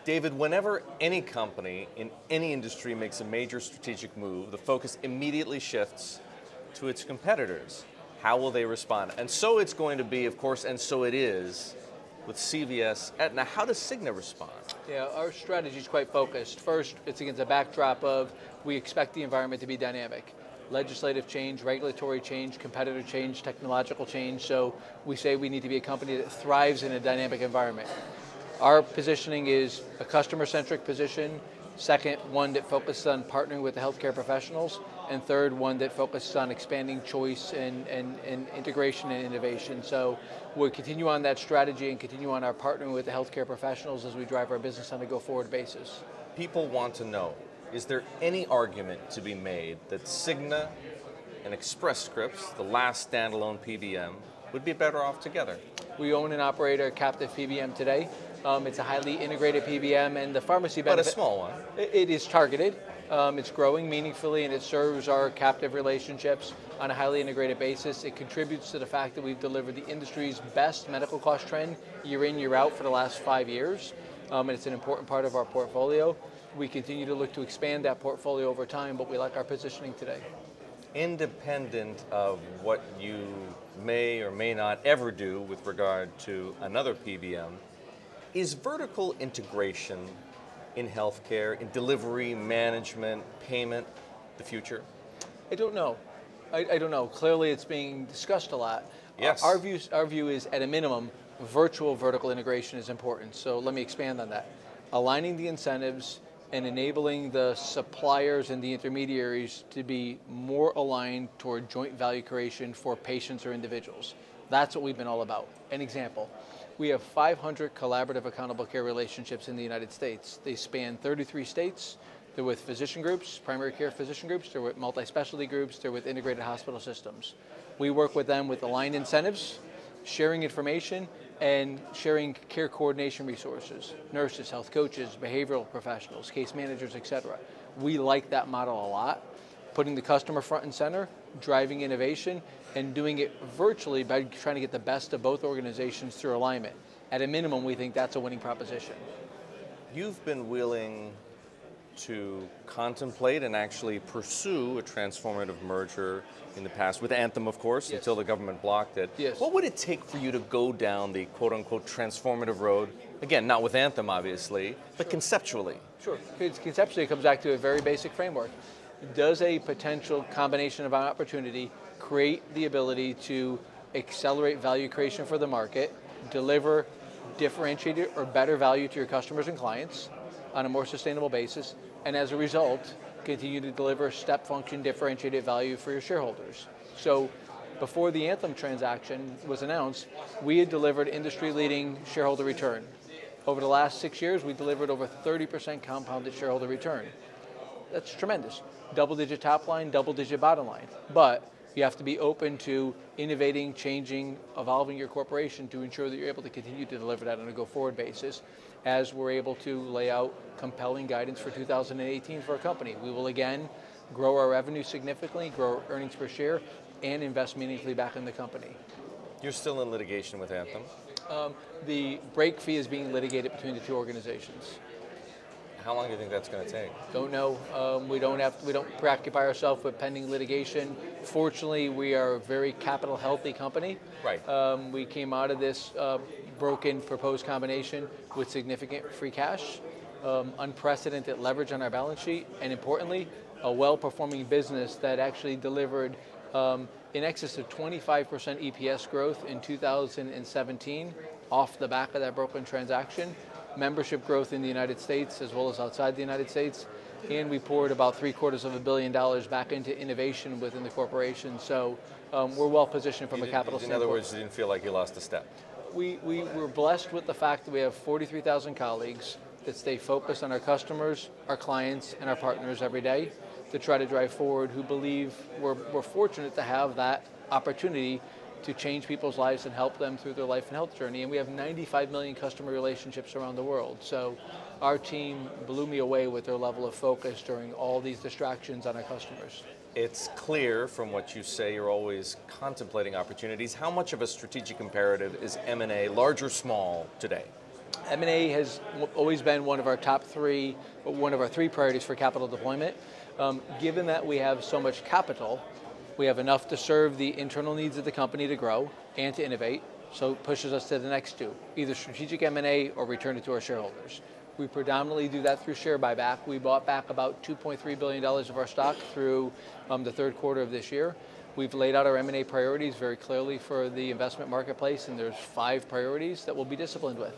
David, whenever any company in any industry makes a major strategic move, the focus immediately shifts to its competitors. How will they respond? And so it's going to be, of course, and so it is, with CVS-Aetna. How does Cigna respond? Yeah, our strategy is quite focused. First, it's against a backdrop of we expect the environment to be dynamic. Legislative change, regulatory change, competitor change, technological change. So we say we need to be a company that thrives in a dynamic environment. Our positioning is a customer-centric position. Second, one that focuses on partnering with the healthcare professionals. And third, one that focuses on expanding choice and integration and innovation. So we'll continue on that strategy and continue on our partnering with the healthcare professionals as we drive our business on a go-forward basis. People want to know, is there any argument to be made that Cigna and Express Scripts, the last standalone PBM, would be better off together? We own and operate a captive PBM today. It's a highly integrated PBM, and the pharmacy benefit... But a small one. It is targeted. It's growing meaningfully, and it serves our captive relationships on a highly integrated basis. It contributes to the fact that we've delivered the industry's best medical cost trend year in, year out for the last 5 years, and it's an important part of our portfolio. We continue to look to expand that portfolio over time, but we like our positioning today. Independent of what you may or may not ever do with regard to another PBM, is vertical integration in healthcare, in delivery, management, payment, the future? I don't know. I don't know. Clearly it's being discussed a lot. Yes. Our view is, at a minimum, virtual vertical integration is important. So let me expand on that. Aligning the incentives and enabling the suppliers and the intermediaries to be more aligned toward joint value creation for patients or individuals. That's what we've been all about. An example. We have 500 collaborative accountable care relationships in the United States. They span 33 states. They're with physician groups, primary care physician groups, they're with multi-specialty groups, they're with integrated hospital systems. We work with them with aligned incentives, sharing information, and sharing care coordination resources, nurses, health coaches, behavioral professionals, case managers, et cetera. We like that model a lot, putting the customer front and center, driving innovation, and doing it virtually by trying to get the best of both organizations through alignment. At a minimum, we think that's a winning proposition. You've been willing to contemplate and actually pursue a transformative merger in the past, with Anthem, of course, Yes. until the government blocked it. Yes. What would it take for you to go down the quote-unquote transformative road? Again, not with Anthem, obviously, but conceptually. Sure. Conceptually, it comes back to a very basic framework. Does a potential combination of an opportunity create the ability to accelerate value creation for the market, deliver differentiated or better value to your customers and clients on a more sustainable basis, and as a result, continue to deliver step function differentiated value for your shareholders? So before the Anthem transaction was announced, we had delivered industry-leading shareholder return. Over the last 6 years, we delivered over 30% compounded shareholder return. That's tremendous. Double-digit top line, double-digit bottom line. But you have to be open to innovating, changing, evolving your corporation to ensure that you're able to continue to deliver that on a go-forward basis, as we're able to lay out compelling guidance for 2018 for our company. We will again grow our revenue significantly, grow our earnings per share, and invest meaningfully back in the company. You're still in litigation with Anthem? The break fee is being litigated between the two organizations. How long do you think that's going to take? Don't know. We don't preoccupy ourselves with pending litigation. Fortunately, we are a very capital healthy company. Right. We came out of this broken proposed combination with significant free cash, unprecedented leverage on our balance sheet, and importantly, a well-performing business that actually delivered in excess of 25% EPS growth in 2017 off the back of that broken transaction. Membership growth in the United States as well as outside the United States, and we poured about $750 million back into innovation within the corporation. So we're well positioned from a capital standpoint. In other words, you didn't feel like you lost a step? We were blessed with the fact that we have 43,000 colleagues that stay focused on our customers, our clients, and our partners every day to try to drive forward, who believe we're fortunate to have that opportunity to change people's lives and help them through their life and health journey. And we have 95 million customer relationships around the world. So our team blew me away with their level of focus during all these distractions on our customers. It's clear from what you say you're always contemplating opportunities. How much of a strategic imperative is M&A, large or small, today? M&A has always been one of our three priorities for capital deployment. Given that we have so much capital, we have enough to serve the internal needs of the company to grow and to innovate, so it pushes us to the next two, either strategic M&A or return it to our shareholders. We predominantly do that through share buyback. We bought back about $2.3 billion of our stock through the third quarter of this year. We've laid out our M&A priorities very clearly for the investment marketplace, and there's 5 priorities that we'll be disciplined with.